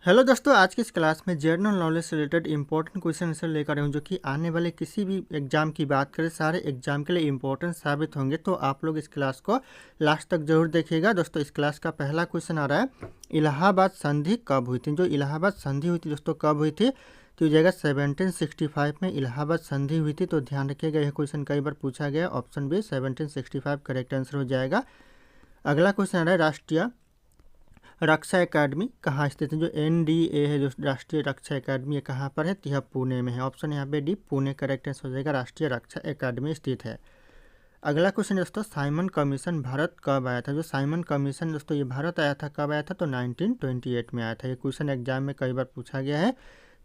Hello दोस्तों, आज की इस क्लास में जनरल नॉलेज से रिलेटेड इंपॉर्टेंट क्वेश्चन आंसर लेकर आया हूँ जो कि आने वाले किसी भी एग्जाम की बात करें सारे एग्जाम के लिए इंपॉर्टेंट साबित होंगे। तो आप लोग इस क्लास को लास्ट तक जरूर देखिएगा। दोस्तों, इस क्लास का पहला क्वेश्चन आ रहा है, इलाहाबाद संधि कब हुई थी। जो इलाहाबाद संधि हुई थी दोस्तों, कब हुई थी? तो जाएगा 1765 में इलाहाबाद संधि हुई थी। तो ध्यान रखिएगा, यह क्वेश्चन कई बार पूछा गया। ऑप्शन बी 1765 करेक्ट आंसर हो जाएगा। अगला क्वेश्चन आ रहा है, राष्ट्रीय रक्षा एकेडमी कहाँ स्थित है। जो एनडीए है, जो राष्ट्रीय रक्षा एकेडमी, ये कहाँ पर है? तो यह पुणे में है। ऑप्शन यहाँ पे डी पुणे करेक्ट आंसर हो जाएगा। राष्ट्रीय रक्षा एकेडमी स्थित है। अगला क्वेश्चन दोस्तों, साइमन कमीशन भारत कब आया था। जो साइमन कमीशन दोस्तों ये भारत आया था, कब आया था? तो 1928 में आया था। ये क्वेश्चन एग्जाम में कई बार पूछा गया है।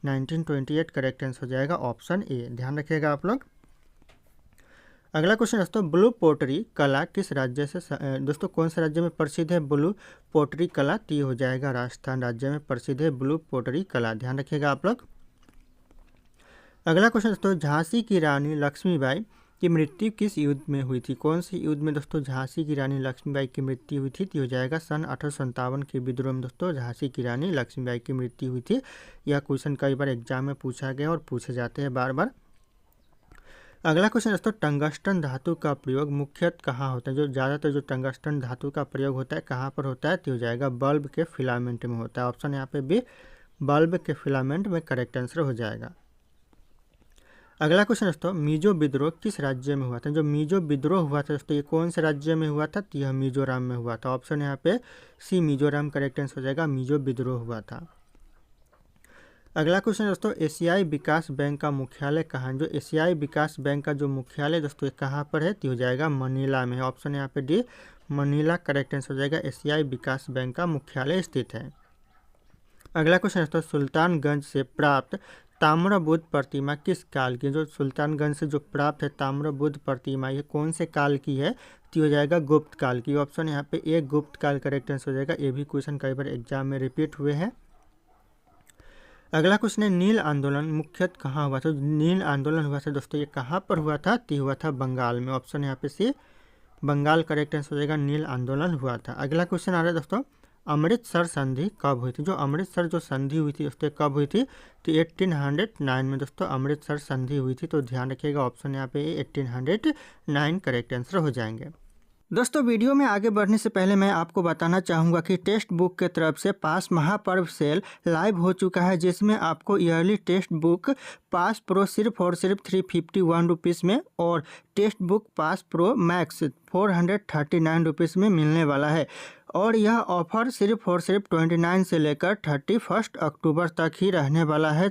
1928 करेक्ट आंसर हो जाएगा। ऑप्शन ए, ध्यान रखिएगा आप लोग। अगला क्वेश्चन दोस्तों, ब्लू पोटरी कला किस राज्य से दोस्तों कौन से राज्य में प्रसिद्ध है ब्लू पोटरी कला? ती हो जाएगा राजस्थान राज्य में प्रसिद्ध है ब्लू पोटरी कला। ध्यान रखिएगा आप लोग। अगला क्वेश्चन दोस्तों, झांसी की रानी लक्ष्मीबाई की मृत्यु किस युद्ध में हुई थी। कौन सी युद्ध में दोस्तों झांसी की रानी लक्ष्मीबाई की मृत्यु हुई थी? तो हो जाएगा सन 1857 के विद्रोह में दोस्तों झांसी की रानी लक्ष्मीबाई की मृत्यु हुई थी। यह क्वेश्चन कई बार एग्जाम में पूछा गया और पूछे जाते हैं बार बार। अगला क्वेश्चन दोस्तों, टंगस्टन धातु का प्रयोग मुख्यतः कहाँ होता है। जो ज़्यादातर जो टंगस्टन धातु का प्रयोग होता है कहाँ पर होता है? तो हो जाएगा बल्ब के फिलामेंट में होता है। ऑप्शन यहाँ पे बी बल्ब के फिलामेंट में करेक्ट आंसर हो जाएगा। अगला क्वेश्चन दोस्तों, मिजो विद्रोह किस राज्य में हुआ था। जो मिजो विद्रोह हुआ था दोस्तों ये कौन से राज्य में हुआ था? तो यह मिजोरम में हुआ था। ऑप्शन यहाँ पे सी मिजोरम करेक्ट आंसर हो जाएगा। मिजो विद्रोह हुआ था। अगला क्वेश्चन दोस्तों, एशियाई विकास बैंक का मुख्यालय कहाँ है। जो एशियाई विकास बैंक का जो मुख्यालय दोस्तों ये कहाँ पर है? तो हो जाएगा मनीला में। ऑप्शन यहाँ पे डी मनीला करेक्ट आंसर हो जाएगा। एशियाई विकास बैंक का मुख्यालय स्थित है। अगला क्वेश्चन दोस्तों, सुल्तानगंज से प्राप्त ताम्रबुद्ध प्रतिमा किस काल की। जो सुल्तानगंज से जो प्राप्त है ताम्रबुद्ध प्रतिमा ये कौन से काल की है? तो हो जाएगा गुप्त काल की। ऑप्शन यहाँ पे एक गुप्त काल करेक्ट आंसर हो जाएगा। ये भी क्वेश्चन कई बार एग्जाम में रिपीट हुए हैं। अगला क्वेश्चन है, नील आंदोलन मुख्यतः कहाँ हुआ था। नील आंदोलन हुआ था दोस्तों ये कहाँ पर हुआ था? तो हुआ था बंगाल में। ऑप्शन यहाँ पे सी बंगाल करेक्ट आंसर हो जाएगा। नील आंदोलन हुआ था। अगला क्वेश्चन आ रहा है दोस्तों, अमृतसर संधि कब हुई थी। जो अमृतसर जो संधि हुई थी दोस्तों कब हुई थी? तो 1809 में दोस्तों अमृतसर संधि हुई थी। तो ध्यान रखिएगा ऑप्शन यहाँ पे 1809 करेक्ट आंसर हो जाएंगे। दोस्तों, वीडियो में आगे बढ़ने से पहले मैं आपको बताना चाहूँगा कि टेक्स्ट बुक के तरफ से पास महापर्व सेल लाइव हो चुका है, जिसमें आपको yearly text book pass pro सिर्फ और सिर्फ 351 रुपीज़ में और text book pass pro max 439 rupees में मिलने वाला है। और यह ऑफ़र सिर्फ और सिर्फ 29 से लेकर 31 अक्टूबर तक ही रहने वाला है।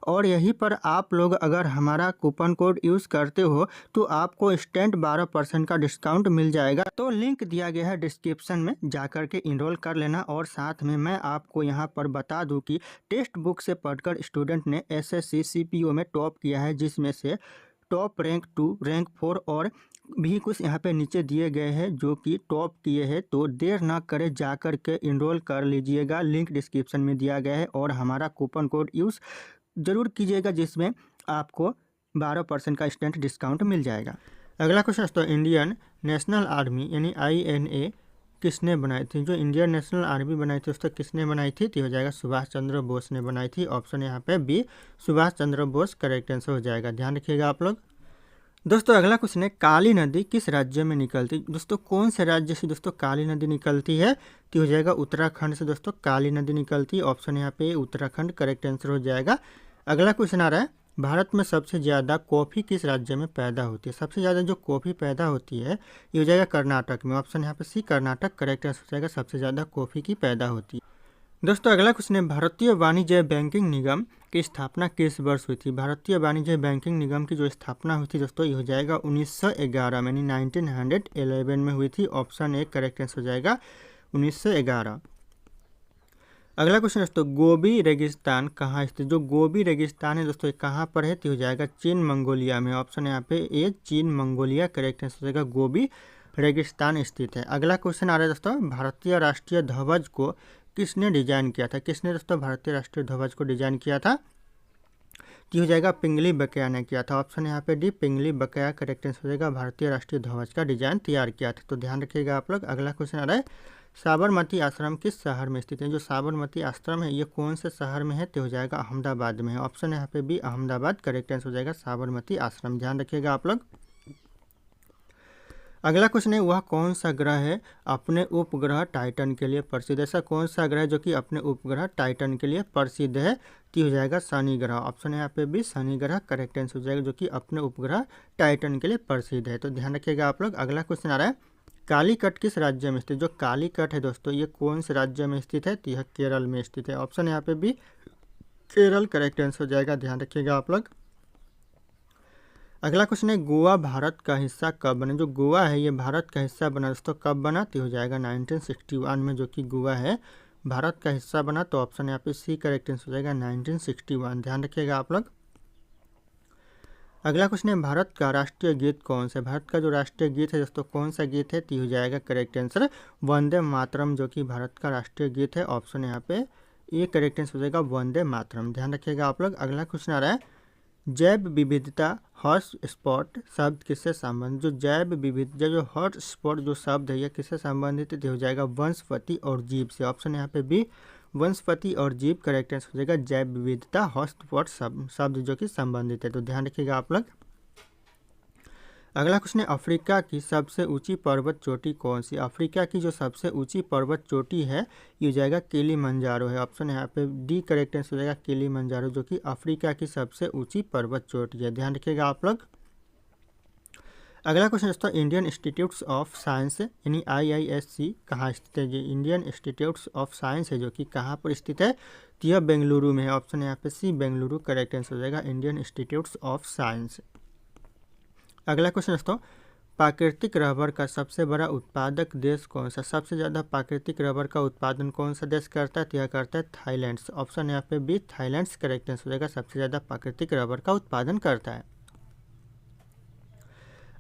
और यहीं पर आप लोग अगर हमारा कूपन कोड यूज़ करते हो तो आपको इंस्टेंट 12% का डिस्काउंट मिल जाएगा। तो लिंक दिया गया है डिस्क्रिप्शन में, जाकर के इनरोल कर लेना। और साथ में मैं आपको यहाँ पर बता दूँ कि टेक्स्ट बुक से पढ़कर स्टूडेंट ने एसएससी सीपीओ में टॉप किया है, जिसमें से टॉप रैंक 2 रैंक 4 और भी कुछ यहाँ पे नीचे दिए गए हैं जो कि टॉप किए हैं। तो देर ना करें, जाकर के इनरोल कर लीजिएगा। लिंक डिस्क्रिप्शन में दिया गया है और हमारा कूपन कोड यूज़ ज़रूर कीजिएगा, जिसमें आपको 12% का इंस्टेंट डिस्काउंट मिल जाएगा। अगला क्वेश्चन दोस्तों, इंडियन नेशनल आर्मी यानी INA किसने बनाई थी। जो इंडियन नेशनल आर्मी बनाई थी दोस्तों किसने बनाई थी? तो हो जाएगा सुभाष चंद्र बोस ने बनाई थी। ऑप्शन यहाँ पे B Subhash Chandra Bose correct answer हो जाएगा। ध्यान रखिएगा आप लोग। दोस्तों, अगला क्वेश्चन है, काली नदी किस राज्य में निकलती। दोस्तों कौन से राज्य से दोस्तों काली नदी निकलती है? तो हो जाएगा उत्तराखंड से दोस्तों काली नदी निकलती है। ऑप्शन यहाँ पे उत्तराखंड करेक्ट आंसर हो जाएगा। अगला क्वेश्चन आ रहा है, भारत में सबसे ज़्यादा कॉफ़ी किस राज्य में पैदा होती है। सबसे ज़्यादा जो कॉफ़ी पैदा होती है ये हो जाएगा कर्नाटक में। ऑप्शन यहाँ पे सी कर्नाटक करेक्ट आंसर हो जाएगा। सबसे ज़्यादा कॉफ़ी की पैदा होती है। दोस्तों, अगला क्वेश्चन है, भारतीय वाणिज्य बैंकिंग निगम की स्थापना किस वर्ष हुई थी। भारतीय वाणिज्य बैंकिंग निगम की जो स्थापना हुई थी दोस्तों ये हो जाएगा 1911 यानी 1911 में हुई थी। ऑप्शन ए करेक्ट आंसर हो जाएगा 1911। अगला क्वेश्चन दोस्तों, गोबी रेगिस्तान कहाँ स्थित। जो गोबी रेगिस्तान है दोस्तों ये कहाँ पर है? तो हो जाएगा चीन मंगोलिया में। ऑप्शन यहाँ पे ए चीन मंगोलिया करेक्ट आंसर हो जाएगा। गोबी रेगिस्तान स्थित है। अगला क्वेश्चन आ रहा है दोस्तों, भारतीय राष्ट्रीय ध्वज को किसने डिजाइन किया था। किसने दोस्तों भारतीय राष्ट्रीय ध्वज को डिजाइन किया था? तो हो जाएगा पिंगली बकाया ने किया था। ऑप्शन यहाँ पे डी पिंगली बकाया करेक्ट आंसर हो जाएगा। भारतीय राष्ट्रीय ध्वज का डिजाइन तैयार किया था। तो ध्यान रखिएगा आप लोग। अगला क्वेश्चन आ रहा है, साबरमती आश्रम किस शहर में स्थित है? जो साबरमती आश्रम है ये कौन से शहर में है? तो हो जाएगा अहमदाबाद में है। ऑप्शन है यहाँ पे बी अहमदाबाद करेक्ट आंसर हो जाएगा साबरमती आश्रम, ध्यान रखिएगा आप लोग। अगला क्वेश्चन है वह कौन सा ग्रह है अपने उपग्रह टाइटन के लिए प्रसिद्ध? ऐसा कौन सा ग्रह है जो कि अपने उपग्रह टाइटन के लिए प्रसिद्ध है? तो हो जाएगा शनि ग्रह। ऑप्शन है यहाँ पे भी शनि ग्रह करेक्ट आंसर हो जाएगा जो कि अपने उपग्रह टाइटन के लिए प्रसिद्ध है। तो ध्यान रखिएगा आप लोग। अगला क्वेश्चन आ रहा है कालीकट किस राज्य में स्थित? जो कालीकट है दोस्तों ये कौन से राज्य में स्थित है? तो यह केरल में स्थित है। ऑप्शन है यहाँ पे भी केरल करेक्ट आंसर हो जाएगा, ध्यान रखिएगा आप लोग। अगला क्वेश्चन है गोवा भारत का हिस्सा कब बना? जो गोवा है ये भारत का हिस्सा बना दोस्तों कब बना? तो हो जाएगा 1961 में जो कि गोवा है भारत का हिस्सा बना। तो ऑप्शन यहाँ पे सी करेक्ट आंसर हो जाएगा 1961, ध्यान रखिएगा आप लोग। अगला क्वेश्चन है भारत का राष्ट्रीय गीत कौन सा है? भारत का जो राष्ट्रीय गीत है दोस्तों कौन सा गीत है? तो हो जाएगा करेक्ट आंसर वंदे मातरम जो कि भारत का राष्ट्रीय गीत है। ऑप्शन यहाँ पे ये करेक्ट आंसर हो जाएगा वंदे मातरम, ध्यान रखिएगा आप लोग। अगला क्वेश्चन आ रहा है जैव विविधता हॉट स्पॉट शब्द किससे संबंधित? जो जैव विविधता जो हॉट स्पॉट जो शब्द है यह किससे संबंधित है? हो जाएगा वनस्पति और जीव से। ऑप्शन यहाँ पे भी वनस्पति और जीव करेक्ट आंसर हो जाएगा जैव विविधता हॉट स्पॉट शब्द जो कि संबंधित है। तो ध्यान रखिएगा आप लोग। अगला क्वेश्चन है अफ्रीका की सबसे ऊंची पर्वत चोटी कौन सी? अफ्रीका की जो सबसे ऊंची पर्वत चोटी है ये हो जाएगा किलिमंजारो है। ऑप्शन यहाँ पे डी करेक्ट आंसर हो जाएगा किलिमंजारो जो कि अफ्रीका की सबसे ऊंची पर्वत चोटी है, ध्यान रखिएगा आप लोग। अगला क्वेश्चन दोस्तों इंडियन इंस्टीट्यूट्स ऑफ साइंस यानी IISc कहाँ स्थित है? ये इंडियन इंस्टीट्यूट्स ऑफ साइंस है जो कि कहाँ पर स्थित है? तो यह बेंगलुरु में है। ऑप्शन यहाँ पे सी बेंगलुरु करेक्ट आंसर हो जाएगा इंडियन इंस्टीट्यूट्स ऑफ साइंस। अगला क्वेश्चन दोस्तों प्राकृतिक रबर का सबसे बड़ा उत्पादक देश कौन सा? सबसे ज़्यादा प्राकृतिक रबर का उत्पादन कौन सा देश करता है? तो यह करता है थाईलैंड। ऑप्शन यहाँ पे भी थाईलैंड करेक्ट आंसर हो जाएगा सबसे ज़्यादा प्राकृतिक रबर का उत्पादन करता है।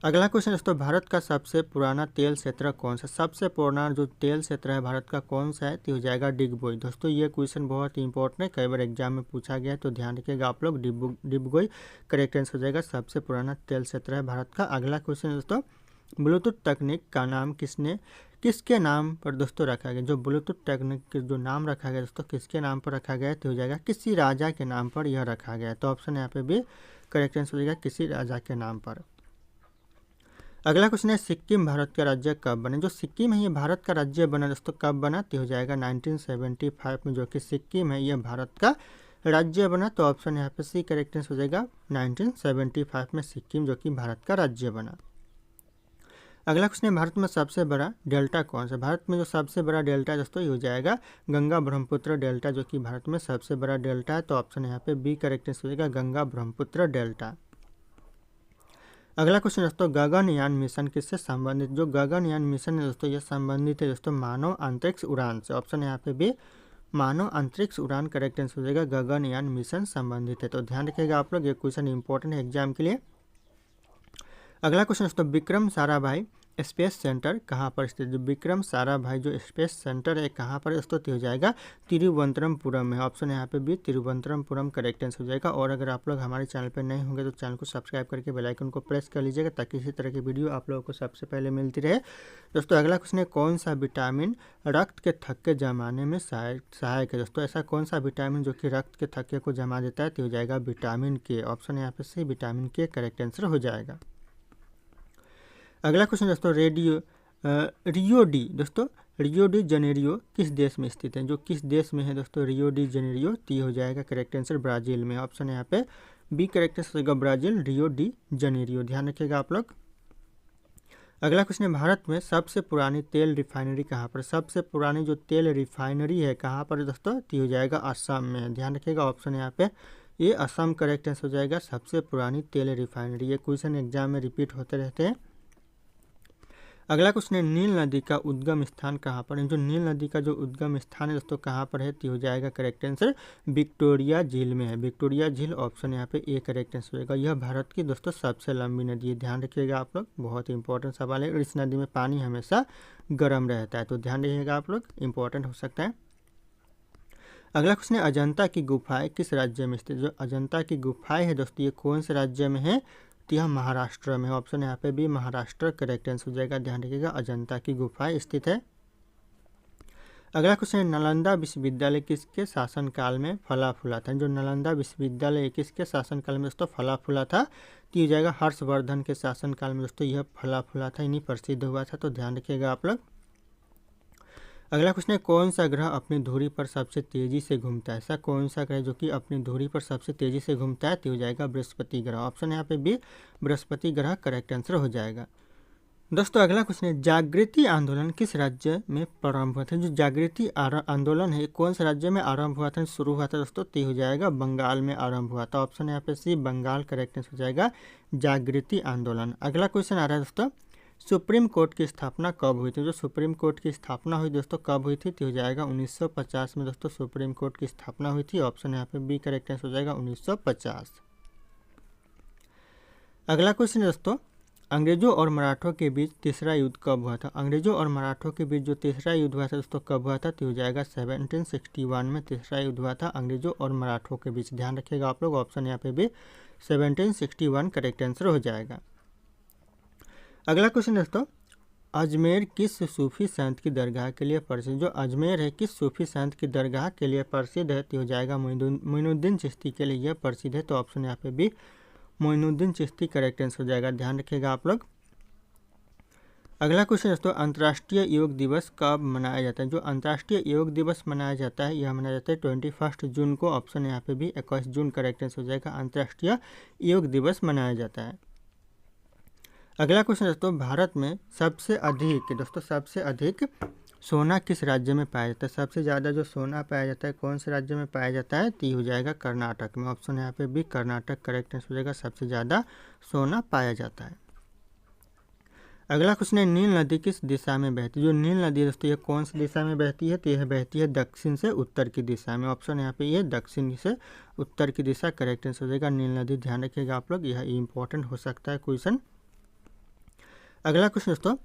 अगला क्वेश्चन दोस्तों भारत का सबसे पुराना तेल क्षेत्र कौन सा? सबसे पुराना जो तेल क्षेत्र है भारत का कौन सा है? तो हो जाएगा डिगबोई। दोस्तों ये क्वेश्चन बहुत ही इंपॉर्टेंट है, कई बार एग्जाम में पूछा गया है तो ध्यान रखिएगा आप लोग। डिगबोई करेक्ट आंसर हो जाएगा सबसे पुराना तेल क्षेत्र है भारत का। अगला क्वेश्चन दोस्तों ब्लूटूथ तकनीक का नाम किसके नाम पर दोस्तों रखा गया? जो ब्लूटूथ तकनीक जो नाम रखा गया दोस्तों किसके नाम पर रखा गया? तो हो जाएगा किसी राजा के नाम पर यह रखा गया। तो ऑप्शन यहाँ पे भी करेक्ट आंसर हो जाएगा किसी राजा के नाम पर। अगला क्वेश्चन है सिक्किम भारत का राज्य कब बना? जो सिक्किम है ये भारत का राज्य बना दोस्तों कब बना? तो हो जाएगा 1975 में जो कि सिक्किम है ये भारत का राज्य बना। तो ऑप्शन यहाँ पे सी करेक्ट आंसर हो जाएगा 1975 में सिक्किम जो कि भारत का राज्य बना। अगला क्वेश्चन है भारत में सबसे बड़ा डेल्टा कौन सा? भारत में जो सबसे बड़ा डेल्टा है दोस्तों ये हो जाएगा गंगा ब्रह्मपुत्र डेल्टा जो कि भारत में सबसे बड़ा डेल्टा है। तो ऑप्शन यहाँ पे बी करेक्ट आंसर हो जाएगा गंगा ब्रह्मपुत्र डेल्टा। अगला क्वेश्चन दोस्तों गगनयान मिशन किससे संबंधित? जो गगनयान मिशन है दोस्तों ये संबंधित है दोस्तों मानव अंतरिक्ष उड़ान से। ऑप्शन यहाँ पे भी मानव अंतरिक्ष उड़ान करेक्ट आंसर हो जाएगा गगनयान मिशन संबंधित है। तो ध्यान रखिएगा आप लोग, ये क्वेश्चन इंपॉर्टेंट है एग्जाम के लिए। अगला क्वेश्चन दोस्तों विक्रम साराभाई स्पेस सेंटर कहाँ पर स्थित? जो विक्रम साराभाई जो स्पेस सेंटर है कहाँ पर दोस्तों? हो जाएगा तिरुवनंतपुरम में। ऑप्शन यहाँ पे भी तिरुवनंतपुरम करेक्ट आंसर हो जाएगा। और अगर आप लोग हमारे चैनल पर नए होंगे तो चैनल को सब्सक्राइब करके बेल आइकन को प्रेस कर लीजिएगा ताकि इसी तरह की वीडियो आप लोगों को सबसे पहले मिलती रहे। दोस्तों अगला क्वेश्चन है कौन सा विटामिन रक्त के थक्के जमाने में सहायक है? दोस्तों ऐसा कौन सा विटामिन जो कि रक्त के थक्के को जमा देता है? तो हो जाएगा विटामिन के। ऑप्शन यहाँ पे सी विटामिन के करेक्ट आंसर हो जाएगा। अगला क्वेश्चन दोस्तों रियो डी जनेरियो किस देश में स्थित है? जो किस देश में है दोस्तों रियो डी जनेरियो? तो हो जाएगा करेक्ट आंसर ब्राज़ील में। ऑप्शन यहाँ पे बी करेक्ट आंसर होगा ब्राज़ील रियो डी जनेरियो, ध्यान रखिएगा आप लोग। अगला क्वेश्चन है भारत में सबसे पुरानी तेल रिफाइनरी कहाँ पर? सबसे पुरानी जो तेल रिफाइनरी है कहाँ पर दोस्तों? तो हो जाएगा असम में, ध्यान रखिएगा। ऑप्शन यहाँ पे ये असम करेक्ट आंसर हो जाएगा सबसे पुरानी तेल रिफाइनरी। ये क्वेश्चन एग्जाम में रिपीट होते रहते हैं। अगला क्वेश्चन है नील नदी का उद्गम स्थान कहाँ पर है? जो नील नदी का जो उद्गम स्थान है दोस्तों कहाँ पर है? तो हो जाएगा करेक्ट आंसर विक्टोरिया झील में है। विक्टोरिया झील ऑप्शन यहाँ पे ए करेक्ट आंसर होगा। यह भारत की दोस्तों सबसे लंबी नदी है, ध्यान रखिएगा आप लोग, बहुत ही इंपॉर्टेंट सवाल है। और इस नदी में पानी हमेशा गर्म रहता है, तो ध्यान रखिएगा आप लोग, इंपॉर्टेंट हो सकता है। अगला क्वेश्चन है अजंता की गुफाएं किस राज्य में स्थित? जो अजंता की गुफाएं है दोस्तों ये कौन से राज्य में है? तो यह महाराष्ट्र में। ऑप्शन यहाँ पे भी महाराष्ट्र करेक्ट आंसर हो जाएगा, ध्यान रखिएगा। अजंता की गुफाएं स्थित है। अगला क्वेश्चन है, नालंदा विश्वविद्यालय किसके शासनकाल में फला फूला था। जो नालंदा विश्वविद्यालय किसके शासनकाल में दोस्तों फला फूला था, तो ये जाएगा हर्षवर्धन के शासनकाल में दोस्तों यह फला फूला था, इन्हीं प्रसिद्ध हुआ था, तो ध्यान रखिएगा आप लोग। अगला क्वेश्चन है, कौन सा ग्रह अपनी धुरी पर सबसे तेजी से घूमता है। ऐसा कौन सा ग्रह जो कि अपनी धुरी पर सबसे तेजी से घूमता है, तो हो जाएगा बृहस्पति ग्रह। ऑप्शन यहाँ पे बी बृहस्पति ग्रह करेक्ट आंसर हो जाएगा। दोस्तों अगला क्वेश्चन है, जागृति आंदोलन किस राज्य में प्रारंभ हुआ था। जो जागृति आंदोलन है कौन से राज्य में आरंभ हुआ था, शुरू हुआ था दोस्तों, तो हो जाएगा बंगाल में आरंभ हुआ था। ऑप्शन यहाँ पे सी बंगाल करेक्ट आंसर हो जाएगा जागृति आंदोलन। अगला क्वेश्चन आ रहा है दोस्तों, सुप्रीम कोर्ट की स्थापना कब हुई थी। जो सुप्रीम कोर्ट की स्थापना हुई दोस्तों कब हुई थी, तो हो जाएगा 1950 में दोस्तों सुप्रीम कोर्ट की स्थापना हुई थी। ऑप्शन यहाँ पे बी करेक्ट आंसर हो जाएगा 1950। अगला क्वेश्चन है दोस्तों, अंग्रेजों और मराठों के बीच तीसरा युद्ध कब हुआ था। अंग्रेजों और मराठों के बीच जो तीसरा युद्ध हुआ था दोस्तों कब हुआ था, तो हो जाएगा 1761 में तीसरा युद्ध हुआ था अंग्रेजों और मराठों के बीच। ध्यान रखिएगा आप लोग, ऑप्शन यहाँ पे भी 1761 करेक्ट आंसर हो जाएगा। अगला क्वेश्चन दोस्तों, अजमेर किस सूफी संत की दरगाह के लिए प्रसिद्ध। जो अजमेर है किस सूफी संत की दरगाह के लिए प्रसिद्ध है, तो हो जाएगा मोइनुद्दीन चिश्ती के लिए यह प्रसिद्ध है। तो ऑप्शन यहाँ पे भी मोइनुद्दीन चिश्ती करेक्ट आंसर हो जाएगा, ध्यान रखिएगा आप लोग। अगला क्वेश्चन दोस्तों, अंतर्राष्ट्रीय योग दिवस कब मनाया जाता है। जो अंतर्राष्ट्रीय योग दिवस मनाया जाता है यह मनाया जाता है 21 जून को। ऑप्शन यहाँ पे भी 21 जून करेक्ट आंसर हो जाएगा, अंतर्राष्ट्रीय योग दिवस मनाया जाता है। अगला क्वेश्चन दोस्तों, भारत में सबसे अधिक सोना किस राज्य में पाया जाता है। सबसे ज़्यादा जो सोना पाया जाता है कौन से राज्य में पाया जाता है, तो हो जाएगा कर्नाटक में। ऑप्शन यहाँ पे भी कर्नाटक करेक्ट आंसर हो जाएगा, सबसे ज़्यादा सोना पाया जाता है। अगला क्वेश्चन है, नील नदी किस दिशा में बहती है। जो नील नदी दोस्तों यह कौन सी दिशा में बहती है, तो यह बहती है दक्षिण से उत्तर की दिशा में। ऑप्शन यहाँ पे ये दक्षिण से उत्तर की दिशा करेक्ट आंसर हो जाएगा नील नदी। ध्यान रखिएगा आप लोग, यह इंपॉर्टेंट हो सकता है क्वेश्चन। अगला क्वेश्चन दोस्तों,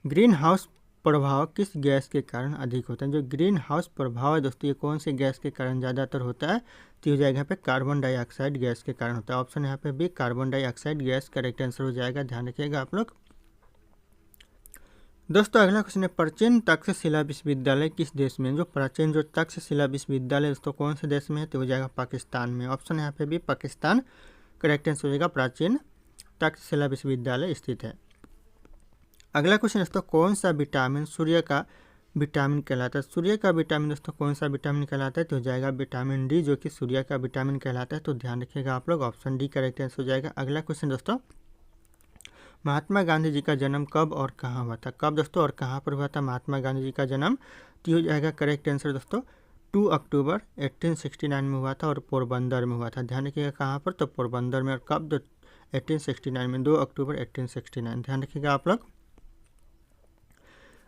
ग्रीन हाउस प्रभाव किस गैस के कारण अधिक होता है। जो ग्रीन हाउस प्रभाव है दोस्तों ये कौन से गैस के कारण ज़्यादातर होता है, तो हो जाएगा यहाँ पे कार्बन डाइऑक्साइड गैस के कारण होता है। ऑप्शन यहाँ पे भी carbon dioxide gas correct answer हो जाएगा, ध्यान रखिएगा आप लोग। दोस्तों अगला क्वेश्चन है, प्राचीन तक्षशिला विश्वविद्यालय किस देश में। जो प्राचीन जो तक्षशिला विश्वविद्यालय दोस्तों कौन से देश में है, तो हो जाएगा पाकिस्तान में। ऑप्शन यहाँ पे भी पाकिस्तान करेक्ट आंसर हो जाएगा, प्राचीन तक्षशिला विश्वविद्यालय स्थित है। अगला क्वेश्चन दोस्तों, कौन सा विटामिन सूर्य का विटामिन कहलाता है। सूर्य का विटामिन दोस्तों कौन सा विटामिन कहलाता है, तो हो जाएगा विटामिन डी जो कि सूर्य का विटामिन कहलाता है। तो ध्यान रखिएगा आप लोग, ऑप्शन डी करेक्ट आंसर हो जाएगा। अगला क्वेश्चन दोस्तों, महात्मा गांधी जी का जन्म कब और कहाँ हुआ था। कब दोस्तों और कहाँ पर हुआ था महात्मा गांधी जी का जन्म, तो हो जाएगा करेक्ट आंसर दोस्तों 2 अक्टूबर 1869 में हुआ था और पोरबंदर में हुआ था। ध्यान रखिएगा कहाँ पर, तो पोरबंदर में। और कब, 1869 में, 2 अक्टूबर 1869। ध्यान रखिएगा आप लोग।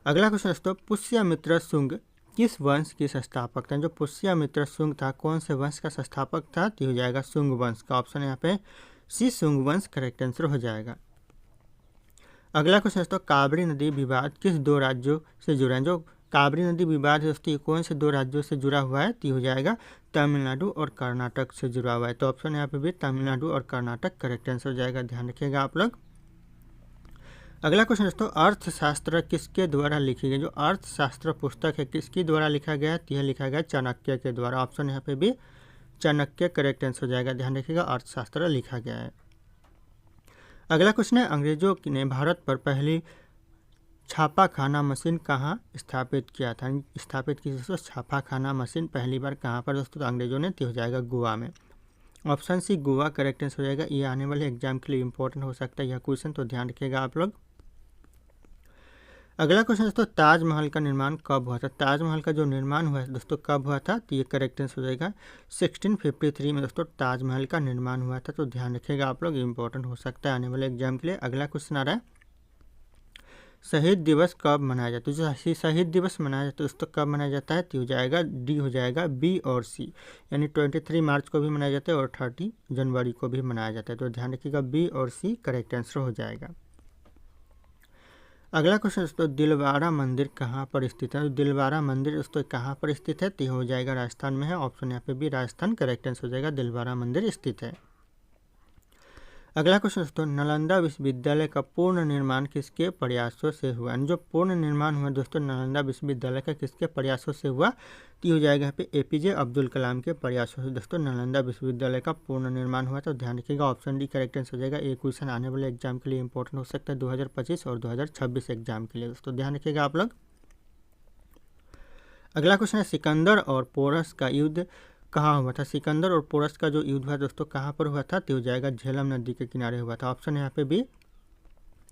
अगला क्वेश्चन दोस्तों, पुष्यमित्र शुंग किस वंश के संस्थापक थे। जो पुष्यमित्र शुंग था कौन से वंश का संस्थापक था, तो हो जाएगा शुंग वंश का। ऑप्शन यहाँ पे सी शुंग वंश करेक्ट आंसर हो जाएगा। अगला क्वेश्चन दोस्तों, काबरी नदी विवाद किस 2 राज्यों से जुड़ा है। जो काबरी नदी विवाद दोस्तों कौन से 2 राज्यों से जुड़ा हुआ है, तो हो जाएगा तमिलनाडु और कर्नाटक से जुड़ा हुआ है। तो ऑप्शन यहाँ पे भी तमिलनाडु और कर्नाटक करेक्ट आंसर हो जाएगा, ध्यान रखिएगा आप लोग। अगला क्वेश्चन दोस्तों, अर्थशास्त्र किसके द्वारा लिखी गई। जो अर्थशास्त्र पुस्तक है किसके द्वारा लिखा गया है, तो यह लिखा गया चाणक्य के द्वारा। ऑप्शन यहाँ पे भी चाणक्य करेक्ट आंसर हो जाएगा, ध्यान रखिएगा अर्थशास्त्र लिखा गया है। अगला क्वेश्चन है, अंग्रेजों ने भारत पर पहली छापाखाना मशीन कहाँ स्थापित किया था। स्थापित की दोस्तों छापाखाना मशीन पहली बार कहाँ पर दोस्तों, तो अंग्रेजों ने, तो हो जाएगा गोवा में। Option C Goa correct answer हो जाएगा। ये आने वाले एग्जाम के लिए इंपॉर्टेंट हो सकता है यह क्वेश्चन, तो ध्यान रखिएगा आप लोग। अगला क्वेश्चन दोस्तों, ताजमहल का निर्माण कब हुआ था। ताजमहल का जो निर्माण हुआ है दोस्तों कब हुआ था, तो ये करेक्ट आंसर हो जाएगा 1653 में दोस्तों ताजमहल का निर्माण हुआ था। तो ध्यान रखिएगा आप लोग, इंपॉर्टेंट हो सकता है आने वाले एग्जाम के लिए। अगला क्वेश्चन आ रहा है, शहीद दिवस कब मनाया जाता है। जो शहीद दिवस मनाया जाता है दोस्तों कब मनाया जाता है, तो हो जाएगा डी हो जाएगा बी और सी, यानी 23 मार्च को भी मनाया जाता है और 30 जनवरी को भी मनाया जाता है। तो ध्यान रखिएगा बी और सी करेक्ट आंसर हो जाएगा। अगला क्वेश्चन दोस्तों, दिलवारा मंदिर कहाँ पर स्थित है। दिलवारा मंदिर दोस्तों कहाँ पर स्थित है, तो हो जाएगा राजस्थान में है। ऑप्शन यहाँ पे भी राजस्थान करेक्ट आंसर हो जाएगा, दिलवारा मंदिर स्थित है। अगला क्वेश्चन दोस्तों, नालंदा विश्वविद्यालय का पूर्ण निर्माण किसके प्रयासों से हुआ? जो पूर्ण निर्माण हुआ दोस्तों नालंदा विश्वविद्यालय का किसके प्रयासों से हुआ? तो ये हो जाएगा यहाँ पे एपीजे अब्दुल कलाम के प्रयासों से दोस्तों नालंदा विश्वविद्यालय का पूर्ण निर्माण हुआ। तो ध्यान रखिएगा, ऑप्शन डी करेक्ट आंसर हो जाएगा। ये क्वेश्चन आने वाले एग्जाम के लिए इंपॉर्टेंट हो सकता है 2025 और 2026 एग्जाम के लिए दोस्तों, ध्यान रखिएगा आप लोग। अगला क्वेश्चन है, सिकंदर और पोरस का युद्ध कहाँ हुआ था? सिकंदर और पोरस का जो युद्ध हुआ दोस्तों कहाँ पर हुआ था? तो हो जाएगा झेलम नदी के किनारे हुआ था। ऑप्शन यहाँ पे भी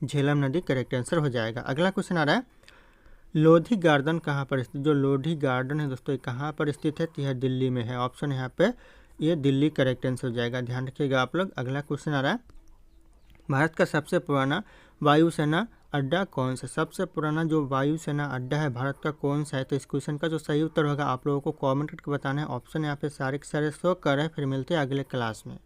झेलम नदी करेक्ट आंसर हो जाएगा। अगला क्वेश्चन आ रहा है, लोधी गार्डन कहाँ पर स्थित? जो लोधी गार्डन है दोस्तों ये कहाँ पर स्थित है? तो यह दिल्ली में है। ऑप्शन यहाँ पे ये दिल्ली करेक्ट आंसर हो जाएगा, ध्यान रखिएगा आप लोग। अगला क्वेश्चन आ रहा है, भारत का सबसे पुराना वायुसेना अड्डा कौन सा? सबसे पुराना जो वायुसेना अड्डा है भारत का कौन सा है? तो इस क्वेश्चन का जो सही उत्तर होगा आप लोगों को कमेंट करके बताना है। ऑप्शन यहाँ पे सारे के सारे शो कर रहे हैं। फिर मिलते हैं अगले क्लास में।